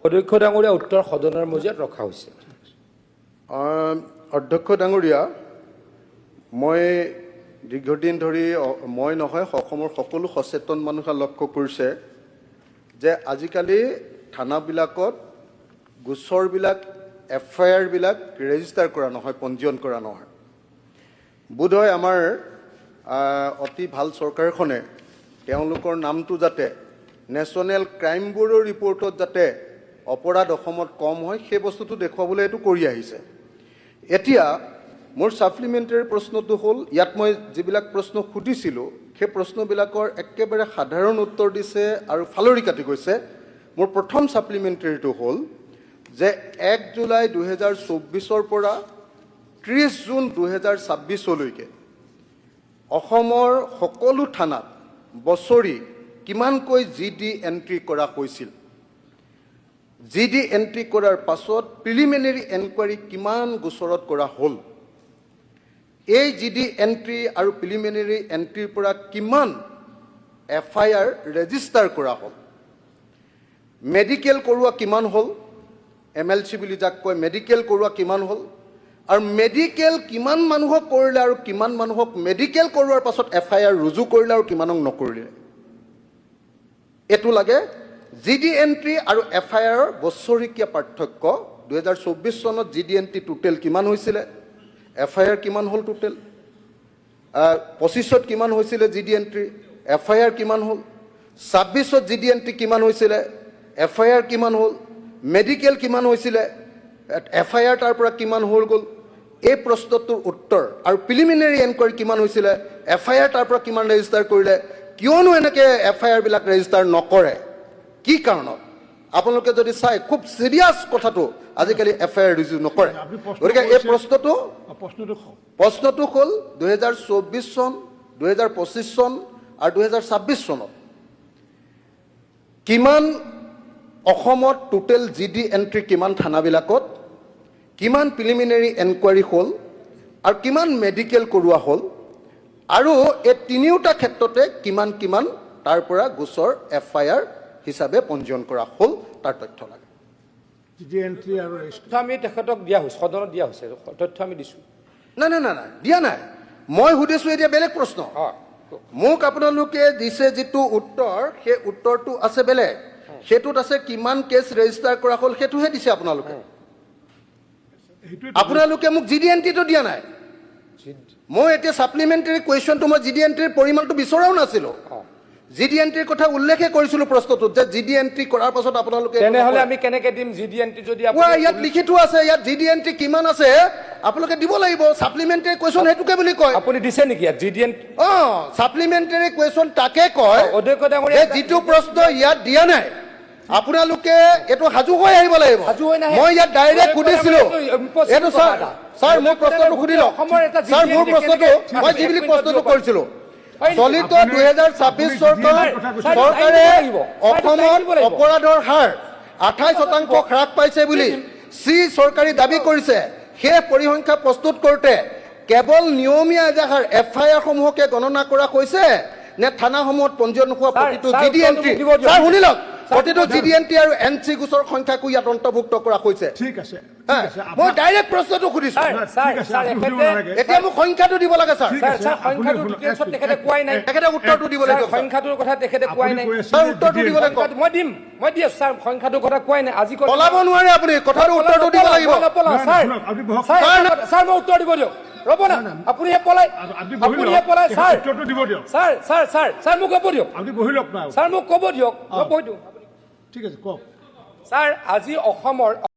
অধ্যক্ষ ডাঙৰীয়া উত্তৰ সদনৰ মজিয়াত ৰখা হৈছে। অধ্যক্ষ ডাঙৰীয়া, মই দীৰ্ঘদিন ধৰি মই নহয় অসমৰ সকলো সচেতন মানুহে লক্ষ্য কৰিছে যে আজিকালি থানাবিলাকত গোচৰবিলাক FIR বিলাক ৰেজিষ্টাৰ কৰা নহয়, পঞ্জীয়ন কৰা নহয়। বোধহয় আমাৰ অতি ভাল চৰকাৰখনে তেওঁলোকৰ নামটো যাতে নেশ্যনেল ক্ৰাইম ব্যুৰ ৰিপৰ্টত যাতে অপৰাধ অসমত কম হয় সেই বস্তুটো দেখুৱাবলৈ এইটো কৰি আহিছে। এতিয়া মোৰ ছাপ্লিমেণ্টাৰী প্ৰশ্নটো হ'ল, ইয়াত মই যিবিলাক প্ৰশ্ন সুধিছিলোঁ সেই প্ৰশ্নবিলাকৰ একেবাৰে সাধাৰণ উত্তৰ দিছে আৰু ফালৰি কাটি গৈছে। মোৰ প্ৰথম ছাপ্লিমেণ্টাৰীটো হ'ল যে 1 জুলাই 2024 পৰা 30 জুন 2026 অসমৰ সকলো থানাত বছৰি কিমানকৈ GD এণ্ট্ৰি কৰা হৈছিল, GD এণ্ট্ৰি কৰাৰ পাছত প্ৰিলিমিনাৰী এনকুৱাৰী কিমান গোচৰত কৰা হ'ল, এই GD এণ্ট্ৰি আৰু প্ৰিলিমিনাৰী এণ্ট্ৰিৰ পৰা কিমান FIR ৰেজিষ্টাৰ কৰা হ'ল, মেডিকেল কৰোৱা কিমান হ'ল, MLC বুলি যাক কয় মেডিকেল কৰোৱা কিমান হ'ল, আৰু মেডিকেল কিমান মানুহক কৰিলে আৰু কিমান মানুহক মেডিকেল কৰোৱাৰ পাছত FIR ৰুজু কৰিলে আৰু কিমানক নকৰিলে। এইটো লাগে। GD এণ্ট্ৰি আৰু FIR বছৰিকীয়া পাৰ্থক্য। 2024 চনত GD এণ্ট্ৰি টোটেল কিমান হৈছিলে, FIR কিমান হ'ল টোটেল, 25ত কিমান হৈছিলে GD এণ্ট্ৰি, FIR কিমান হ'ল, 26ত GD এণ্ট্ৰি কিমান হৈছিলে, FIR কিমান হ'ল, মেডিকেল কিমান হৈছিলে, FIR তাৰ পৰা কিমান হৈ গ'ল, এই প্ৰশ্নটোৰ উত্তৰ, আৰু প্ৰিলিমিনাৰী এনকুৱাৰী কিমান হৈছিলে, FIR তাৰ পৰা কিমান ৰেজিষ্টাৰ কৰিলে, কিয়নো এনেকৈ FIR বিলাক ৰেজিষ্টাৰ নকৰে, কি কাৰণত? আপোনালোকে যদি চাই খুব চিৰিয়াছ কথাটো আজিকালি FIR ৰুজু নকৰে। গতিকে এই প্ৰশ্নটো হ'ল 2024 চন, 2025 চন আৰু 2026 চনত কিমান অসমত টোটেল GD এণ্ট্ৰি কিমান থানাবিলাকত, কিমান প্ৰিলিমিনাৰী এনকুৱাৰী হ'ল আৰু কিমান মেডিকেল কৰোৱা হ'ল, আৰু এই তিনিওটা ক্ষেত্ৰতে কিমান কিমান তাৰ পৰা গোচৰ FIR হিচাপে পঞ্জীয়ন কৰা হ'ল তাৰ তথ্য লাগে। GD এণ্ট্ৰি আৰু আমি তেখেতক দিয়া হৈছে, সদনত দিয়া হৈছে, তথ্য আমি দিছোঁ। নাই দিয়া নাই, মই সুধিছোঁ এতিয়া বেলেগ প্ৰশ্ন। মোক আপোনালোকে দিছে যিটো উত্তৰ, সেই উত্তৰটো আছে বেলেগ, সেইটোত আছে কিমান কেছ ৰেজিষ্টাৰ কৰা হ'ল সেইটোহে দিছে আপোনালোকে। আপোনালোকে মোক GD এণ্ট্ৰিটো দিয়া নাই। মই এতিয়া ছাপ্লিমেণ্টাৰী কুৱেশ্যনটো মই GD এণ্ট্ৰিৰ পৰিমাণটো বিচৰাও নাছিলোঁ। GD এণ্ট্ৰিৰ কথা উল্লেখে কৰিছিলোঁ প্ৰশ্নটোত যে GD এণ্ট্ৰি কৰাৰ পাছত আপোনালোকে, তেনেহ'লে আমি কেনেকৈ দিম GD এণ্ট্ৰি যদি ইয়াত লিখি থোৱা আছে, ইয়াত GD এণ্ট্ৰি কিমান আছে আপোনালোকে দিব লাগিব। ছাপ্লিমেণ্টাৰী কুৱেশ্যন সেইটোকে বুলি কয়। আপুনি দিছে নেকি ইয়াত GD এণ্ট্ৰি? ছাপ্লিমেণ্টাৰী কুৱেশ্যন তাকে কয়। অধ্যক্ষ ডাঙৰীয়া, যিটো প্ৰশ্ন ইয়াত দিয়া নাই আপোনালোকে এইটো সাজু হৈ আহিব লাগিব। মই ইয়াত ডাইৰেক্ট সুধিছিলোঁ, এইটো ছাৰ মোৰ প্ৰশ্নটো সুধি লওক। ছাৰ মোৰ প্ৰশ্নটো মই যি বুলি প্ৰশ্নটো কৰিছিলোঁ, চলিত 2026 চৰকাৰে অসমত অপৰাধৰ হাৰ 28% হ্ৰাস পাইছে বুলি চৰকাৰী দাবী কৰিছে। সেই পৰিসংখ্যা প্ৰস্তুত কৰোঁতে কেৱল নিয়মীয়া এজাহাৰ FIR সমূহকে গণনা কৰা হৈছে নে থানাসমূহত পঞ্জীয়ন হোৱা প্ৰতিটো GD এণ্ট্ৰি, ছাৰ শুনি লওক, প্ৰতিটো GD এণ্ট্ৰি আৰু NC গোচৰ সংখ্যাকো ইয়াত অন্তৰ্ভুক্ত কৰা হৈছে? ঠিক আছে, মই ডাইৰেক্ট প্ৰশ্নটো সুধিছোঁ, এতিয়া মোক সংখ্যাটো দিব লাগে। ছাৰ তেখেতে উত্তৰটো দিব লাগিব। সংখ্যাটোৰ কথা তেখেতে কোৱাই নাই। ছাৰ উত্তৰটো দিব লাগিব। মই দি আছোঁ ছাৰ, সংখ্যাটোৰ কথা কোৱাই নাই। আজি পলাব নোৱাৰে আপুনি, কথাটো উত্তৰটো দিব লাগিব। ছাৰ মই উত্তৰ দিব দিয়ক, ৰ'ব না, আপুনিহে পলাই ছাৰ মোক ক'ব দিয়ক, ছাৰ মোক ক'ব দিয়ক, মই কৈ দিওঁ। ঠিক আছে কওক ছাৰ। আজি অসমৰ